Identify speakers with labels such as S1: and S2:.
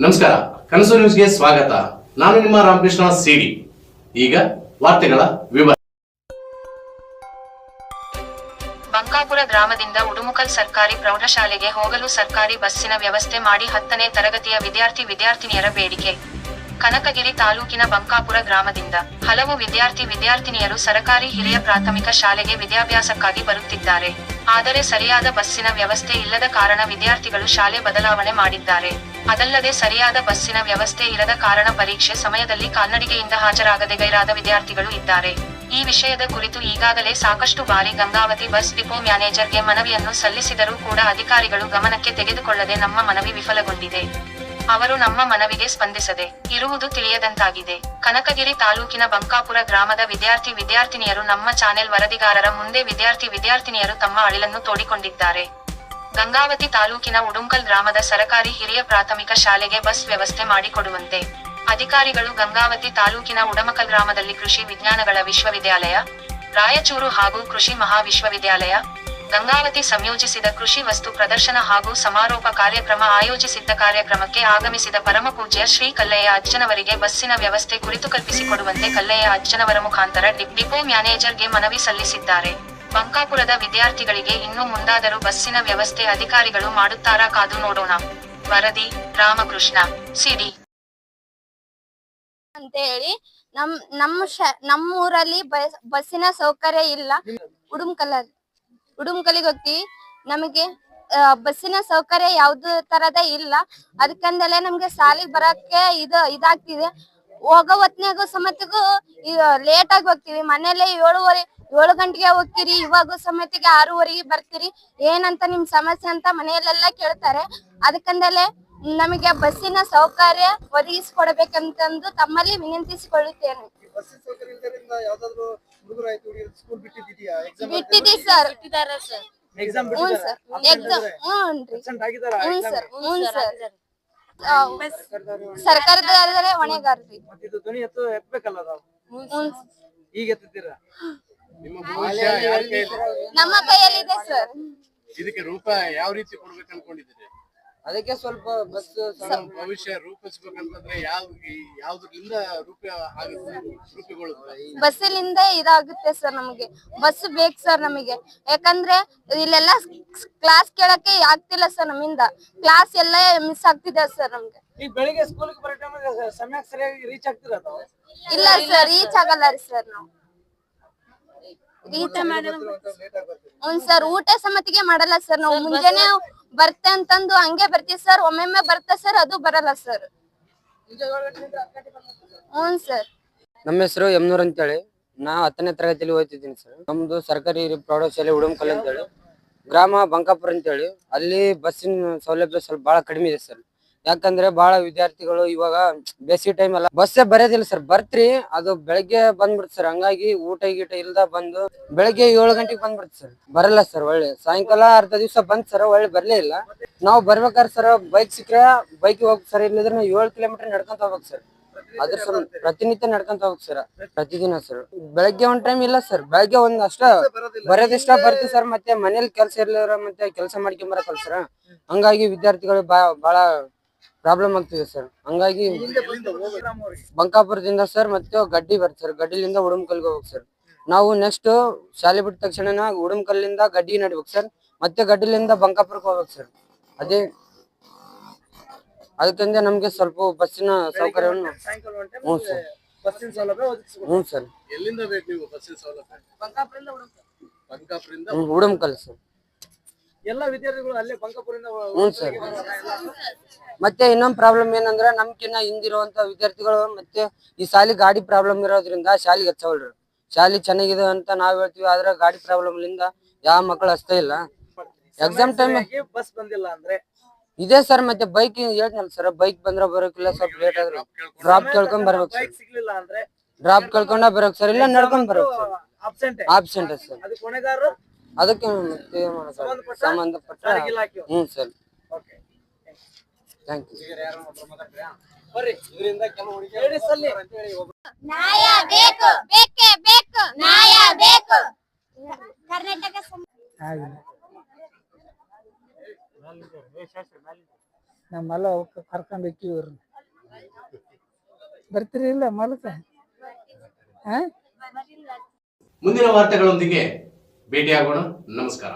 S1: ನಮಸ್ಕಾರ, ಕನಸು ನ್ಯೂಸ್ಗೆ ಸ್ವಾಗತ. ನಾನು ನಿಮ್ಮ ರಾಮಕೃಷ್ಣ ಸಿಡಿ. ಈಗ ವಾರ್ತೆಗಳ ವಿವರ.
S2: ಬಂಕಾಪುರ ಗ್ರಾಮದಿಂದ ಉಡುಮುಕಲ್ ಸರ್ಕಾರಿ ಪ್ರೌಢಶಾಲೆಗೆ ಹೋಗಲು ಸರ್ಕಾರಿ ಬಸ್ಸಿನ ವ್ಯವಸ್ಥೆ ಮಾಡಿ 10ನೇ ತರಗತಿಯ ವಿದ್ಯಾರ್ಥಿನಿಯರ ಬೇಡಿಕೆ. ಕನಕಗಿರಿ ತಾಲೂಕಿನ ಬಂಕಾಪುರ ಗ್ರಾಮದಿಂದ ಹಲವು ವಿದ್ಯಾರ್ಥಿನಿಯರು ಸರಕಾರಿ ಹಿರಿಯ ಪ್ರಾಥಮಿಕ ಶಾಲೆಗೆ ವಿದ್ಯಾಭ್ಯಾಸಕ್ಕಾಗಿ ಬರುತ್ತಿದ್ದಾರೆ. ಆದರೆ ಸರಿಯಾದ ಬಸ್ಸಿನ ವ್ಯವಸ್ಥೆ ಇಲ್ಲದ ಕಾರಣ ವಿದ್ಯಾರ್ಥಿಗಳು ಶಾಲೆ ಬದಲಾವಣೆ ಮಾಡಿದ್ದಾರೆ. ಅದಲ್ಲದೆ ಸರಿಯಾದ ಬಸ್ಸಿನ ವ್ಯವಸ್ಥೆ ಇರದ ಕಾರಣ ಪರೀಕ್ಷೆ ಸಮಯದಲ್ಲಿ ಕಾಲ್ನಡಿಗೆಯಿಂದ ಹಾಜರಾಗದೆ ಗೈರಾದ ವಿದ್ಯಾರ್ಥಿಗಳು ಇದ್ದಾರೆ. ಈ ವಿಷಯದ ಕುರಿತು ಈಗಾಗಲೇ ಸಾಕಷ್ಟು ಬಾರಿ ಗಂಗಾವತಿ ಬಸ್ ಡಿಪೋ ಮ್ಯಾನೇಜರ್ಗೆ ಮನವಿಯನ್ನು ಸಲ್ಲಿಸಿದರೂ ಕೂಡ ಅಧಿಕಾರಿಗಳು ಗಮನಕ್ಕೆ ತೆಗೆದುಕೊಳ್ಳದೆ ನಮ್ಮ ಮನವಿ ವಿಫಲಗೊಂಡಿದೆ. ಅವರು ನಮ್ಮ ಮನವಿಗೆ ಸ್ಪಂದಿಸದೆ ಇರುವುದು ತಿಳಿಯದಂತಾಗಿದೆ. ಕನಕಗಿರಿ ತಾಲೂಕಿನ ಬಂಕಾಪುರ ಗ್ರಾಮದ ವಿದ್ಯಾರ್ಥಿನಿಯರು ನಮ್ಮ ಚಾನೆಲ್ ವರದಿಗಾರರ ಮುಂದೆ ವಿದ್ಯಾರ್ಥಿನಿಯರು ತಮ್ಮ ಅಳಿಲನ್ನು ತೋಡಿಕೊಂಡಿದ್ದಾರೆ. ಗಂಗಾವತಿ ತಾಲೂಕಿನ ಉಡುಂಕಲ್ ಗ್ರಾಮದ ಸರಕಾರಿ ಹಿರಿಯ ಪ್ರಾಥಮಿಕ ಶಾಲೆಗೆ ಬಸ್ ವ್ಯವಸ್ಥೆ ಮಾಡಿಕೊಡುವಂತೆ ಅಧಿಕಾರಿಗಳು ಗಂಗಾವತಿ ತಾಲೂಕಿನ ಉಡಮಕಲ್ ಗ್ರಾಮದಲ್ಲಿ ಕೃಷಿ ವಿಜ್ಞಾನಗಳ ವಿಶ್ವವಿದ್ಯಾಲಯ, ರಾಯಚೂರು ಹಾಗೂ ಕೃಷಿ ಮಹಾವಿಶ್ವವಿದ್ಯಾಲಯ, ಗಂಗಾವತಿ ಸಂಯೋಜಿಸಿದ ಕೃಷಿ ವಸ್ತು ಪ್ರದರ್ಶನ ಹಾಗೂ ಸಮಾರೋಪ ಕಾರ್ಯಕ್ರಮ ಆಯೋಜಿಸಿದ್ದ ಕಾರ್ಯಕ್ರಮಕ್ಕೆ ಆಗಮಿಸಿದ ಪರಮಪೂಜ್ಯ ಶ್ರೀ ಕಲ್ಲಯ್ಯ ಅಜ್ಜನವರಿಗೆ ಬಸ್ಸಿನ ವ್ಯವಸ್ಥೆ ಕುರಿತು ಕಲ್ಪಿಸಿಕೊಡುವಂತೆ ಕಲ್ಲಯ್ಯ ಅಜ್ಜನವರ ಮುಖಾಂತರ ಡಿಪೋ ಮ್ಯಾನೇಜರ್ಗೆ ಮನವಿ ಸಲ್ಲಿಸಿದ್ದಾರೆ. ಬಂಕಾಪುರದ ವಿದ್ಯಾರ್ಥಿಗಳಿಗೆ ಇನ್ನು ಮುಂದಾದರೂ ಬಸ್ಸಿನ ವ್ಯವಸ್ಥೆ ಅಧಿಕಾರಿಗಳು ಮಾಡುತ್ತಾರಾ ಕಾದು ನೋಡೋಣ. ವರದಿ ರಾಮಕೃಷ್ಣ ಸಿಡಿ.
S3: ಅಂತ ಹೇಳಿ ನಮ್ಮೂರಲ್ಲಿ ಬಸ್ಸಿನ ಸೌಕರ್ಯ ಇಲ್ಲ. ಉಡುಮ್ಕಲ್ಲಿಗೆ ಹೋಗ್ತೀವಿ, ನಮಗೆ ಬಸ್ಸಿನ ಸೌಕರ್ಯ ಯಾವ್ದು ತರದ ಇಲ್ಲ. ಅದಕ್ಕಂದಲೇ ನಮ್ಗೆ ಶಾಲೆಗೆ ಬರಕ್ಕೆ ಇದಾಗ್ತಿದೆ. ಹೋಗೋ ಹೊತ್ನಾಗೂ ಸಮೇತಿಗೂ ಲೇಟ್ ಆಗಿ ಹೋಗ್ತಿವಿ. ಮನೇಲೆ 7 ಗಂಟೆಗೆ ಹೋಗ್ತೀರಿ, ಇವಾಗ ಸಮೇತಿಗೆ 6:30 ಬರ್ತೀರಿ. ಏನಂತ ನಿಮ್ ಸಮಸ್ಯೆ ಅಂತ ಮನೆಯಲ್ಲೆಲ್ಲ ಕೇಳ್ತಾರೆ. ಅದಕ್ಕಂದಲೇ ನಮಗೆ ಬಸ್ಸಿನ ಸೌಕರ್ಯ ಒದಗಿಸಿಕೊಡಬೇಕಂತಂದು ತಮ್ಮಲ್ಲಿ ವಿನಂತಿಸಿಕೊಳ್ಳುತ್ತೇನೆ. ಬಿಟ್ಟಿದ್ದೀವಿ ಸರ್. ಸರ್ಕಾರದ ಹೊಣೆಗಾರರಿ. ನಮ್ಮ ಕೈಯಲ್ಲಿದೆ ಸರ್.
S1: ಇದಕ್ಕೆ ರೂಪ ಯಾವ ರೀತಿ ಕೊಡ್ಬೇಕು ಅನ್ಕೊಂಡಿದ್ದೀರಿ?
S4: ಅದಕ್ಕೆ ಸ್ವಲ್ಪ ಬಸ್
S1: ಭವಿಷ್ಯ ರೂಪಿಸ್ಬೇಕಂತಂದ್ರೆ ಯಾವ್ದ್ರಿಂದ ರೂಪುಗೊಳ್ಳುತ್ತೆ?
S3: ಬಸ್ಸಿನಿಂದ ಇದಾಗುತ್ತೆ ಸರ್. ನಮಗೆ ಬಸ್ ಬೇಕು ಸರ್ ನಮಗೆ. ಯಾಕಂದ್ರೆ ಇಲ್ಲೆಲ್ಲ ಕ್ಲಾಸ್ ಕೇಳಕ್ಕೆ ಆಗ್ತಿಲ್ಲ ಸರ್. ನಮ್ಮಿಂದ ಕ್ಲಾಸ್ ಎಲ್ಲ ಮಿಸ್ ಆಗ್ತಿದೆ ಸರ್. ನಮ್ಗೆ
S4: ಈಗ ಬೆಳಿಗ್ಗೆ ಸ್ಕೂಲ್ಗೆ ಬರೋ ಟೈಮ್ ಸಮಯಕ್ಕೆ ಸರಿಯಾಗಿ ರೀಚ್ ಆಗ್ತಿರ?
S3: ಇಲ್ಲ ಸರ್, ರೀಚ್ ಆಗಲ್ಲ ರೀ ಸರ್. ನಾವು ಸರ್ ಊಟ ಸಮತಿಗೆ ಮಾಡಲ್ಲ ಸರ್. ನಾವು ಮುಂಜಾನೆ ಬರ್ತೆ ಅಂತಂದು ಹಂಗೆ ಬರ್ತೀವಿ ಸರ್. ಒಮ್ಮೊಮ್ಮೆ ಬರ್ತಾ ಸರ್, ಅದು ಬರಲ್ಲ ಸರ್. ಸರ್
S4: ನಮ್ಮ ಹೆಸರು ಯಮ್ನೂರ್ ಅಂತೇಳಿ. ನಾ 10ನೇ ತರಗತಿಯಲ್ಲಿ ಓದ್ತಿದ್ದೀನಿ ಸರ್. ನಮ್ದು ಸರ್ಕಾರಿ ಪ್ರೌಢಶಾಲೆ ಉಡುಮಕಲ್ ಅಂತೇಳಿ, ಗ್ರಾಮ ಬಂಕಾಪುರ ಅಂತೇಳಿ. ಅಲ್ಲಿ ಬಸ್ಸಿನ ಸೌಲಭ್ಯ ಸ್ವಲ್ಪ ಬಹಳ ಕಡಿಮೆ ಇದೆ ಸರ್. ಯಾಕಂದ್ರೆ ಬಹಳ ವಿದ್ಯಾರ್ಥಿಗಳು ಇವಾಗ ಬೇಸಿಗೆ ಟೈಮ್ ಅಲ್ಲ, ಬಸ್ಸೇ ಬರೋದಿಲ್ಲ ಸರ್. ಬರ್ತ್ರಿ ಅದು ಬೆಳಗ್ಗೆ ಬಂದ್ಬಿಡ್ತು ಸರ್. ಹಂಗಾಗಿ ಊಟ ಇಲ್ದ ಬಂದು ಬೆಳಗ್ಗೆ 7 ಗಂಟೆಗೆ ಬಂದ್ಬಿಡ್ತು ಸರ್. ಬರಲ್ಲ ಸರ್. ಒಳ್ಳೆ ಸಾಯಂಕಾಲ ಅರ್ಧ ದಿವಸ ಬಂದ್ ಸರ್, ಒಳ್ಳೆ ಬರ್ಲೇ ಇಲ್ಲ. ನಾವು ಬರ್ಬೇಕಾದ್ರೆ ಸರ್ ಬೈಕ್ ಸಿಕ್ಕ್ರೆ ಬೈಕ್ ಹೋಗ್ ಸರ್. ಇಲ್ಲಿದ್ರೆ ನಾವು 7 ಕಿಲೋಮೀಟರ್ ನಡ್ಕೊಂತ ಹೋಗ್ಬೇಕು ಸರ್. ಅದ್ರ ಸರ್ ಪ್ರತಿನಿತ್ಯ ನಡ್ಕೊಂತ ಹೋಗ್ಬೇಕು ಸರ್, ಪ್ರತಿದಿನ ಸರ್. ಬೆಳಗ್ಗೆ ಒಂದ್ ಟೈಮ್ ಇಲ್ಲ ಸರ್. ಬೆಳಗ್ಗೆ ಒಂದ್ ಬರೋದಿಷ್ಟ ಬರ್ತೀವಿ ಸರ್. ಮತ್ತೆ ಮನೇಲಿ ಕೆಲಸ ಇರ್ಲಿಲ್ಲ, ಮತ್ತೆ ಕೆಲಸ ಮಾಡ್ಕೊಂಬರಕಲ್ಲ ಸರ್. ಹಂಗಾಗಿ ವಿದ್ಯಾರ್ಥಿಗಳು ಬಹಳ ಪ್ರಾಬ್ಲಮ್ ಆಗ್ತಿದೆ ಸರ್. ಹಂಗಾಗಿ ಬಂಕಾಪುರದಿಂದ ಸರ್ ಮತ್ತೆ ಗಡ್ಡಿ ಬರ್ತದೆ ಸರ್. ಗಡ್ಡಿಲಿಂದ ಉಡುಮಕಲ್ಗೆ ಹೋಗ್ಬೇಕು ಸರ್. ನಾವು ನೆಕ್ಸ್ಟ್ ಶಾಲೆ ಬಿಟ್ಟ ತಕ್ಷಣ ಉಡುಮಕಲ್ಲಿಂದ ಗಡ್ಡಿ ನಡಿಬೇಕು ಸರ್. ಮತ್ತೆ ಗಡ್ಡಿಲಿಂದ ಬಂಕಾಪುರಕ್ಕೆ ಹೋಗ್ಬೇಕು ಸರ್. ಅದೇ ಅದಕ್ಕಿಂತ ನಮ್ಗೆ ಸ್ವಲ್ಪ ಬಸ್ಸಿನ ಸೌಕರ್ಯವನ್ನು ಸರ್.
S1: ಎಲ್ಲಿಂದ ಬೇಕು ನೀವು ಬಸ್ಸಿನ ಸೌಲಭ್ಯ? ಬಂಕಾಪುರದಿಂದ
S4: ಉಡುಮಕಲ್ ಸರ್.
S5: ಎಲ್ಲ ವಿದ್ಯಾರ್ಥಿಗಳು ಅಲ್ಲೇ ಬಂಕಾಪುರದಿಂದ
S4: ಸರ್. ಮತ್ತೆ ಇನ್ನೊಂದು ಪ್ರಾಬ್ಲಮ್ ಏನಂದ್ರೆ ನಮ್ಕಿನ್ನ ಹಿಂದಿರುವಂತ ವಿದ್ಯಾರ್ಥಿಗಳು ಮತ್ತೆ ಈ ಶಾಲೆ ಗಾಡಿ ಪ್ರಾಬ್ಲಮ್ ಇರೋದ್ರಿಂದ ಶಾಲೆಗೆ ಹಚ್ಚವಲ್ರಿ. ಶಾಲೆ ಚೆನ್ನಾಗಿದೆ ಅಂತ ನಾವ್ ಹೇಳ್ತೀವಿ, ಆದ್ರೆ ಗಾಡಿ ಪ್ರಾಬ್ಲಮ್ ಲಿಂದ ಯಾವ ಮಕ್ಕಳು ಹಚ್ತಾ ಇಲ್ಲ. ಎಕ್ಸಾಮ್ ಟೈಮ್
S5: ಬಸ್ ಬಂದಿಲ್ಲ ಅಂದ್ರೆ
S4: ಇದೆ ಸರ್. ಮತ್ತೆ ಬೈಕ್ ಹೇಳ್ತನಲ್ಲ ಸರ್, ಬೈಕ್ ಬಂದ್ರೆ ಬರೋಕಿಲ್ಲ, ಸ್ವಲ್ಪ ಲೇಟ್ ಆದ್ರೆ ಡ್ರಾಪ್ ಕೇಳ್ಕೊಂಡ್ ಬರ್ಬೇಕು ಸರ್.
S5: ಸಿಗ್ಲಿಲ್ಲ ಅಂದ್ರೆ
S4: ಡ್ರಾಪ್ ಕೇಳ್ಕೊಂಡ ಬರ್ಬೇಕು ಸರ್, ಇಲ್ಲ ನಡ್ಕೊಂಡ್ ಬರ್ಬೇಕು ಸರ್. Absent sir.
S5: ಅದಕ್ಕೆ ಹೊಣೆಗಾರರು
S4: ಅದಕ್ಕೆ ಸಂಬಂಧಪಟ್ಟ ಸರ್. Thank you.
S5: ಬರ್ರಿ, ಇದರಿಂದ ಕೆಲವು ಹೇಳಿ ಸಲ್ಲಿ.
S3: ನ್ಯಾಯ ಬೇಕು, ಬೇಕೇ ಬೇಕು, ನ್ಯಾಯ ಬೇಕು. ಕರ್ನಾಟಕ
S6: ನಮ್ಮೆಲ್ಲ ಕರ್ಕೊಂಡು ಹೋಗ್ತೀವಿ ಇವ್ರನ್ನ ಬರ್ತೀರಿ ಇಲ್ಲ ಮಲಕ
S1: ಮುಂದಿನ ವಾರ್ತೆಗಳೊಂದಿಗೆ ಭೇಟಿಯಾಗೋಣ. ನಮಸ್ಕಾರ.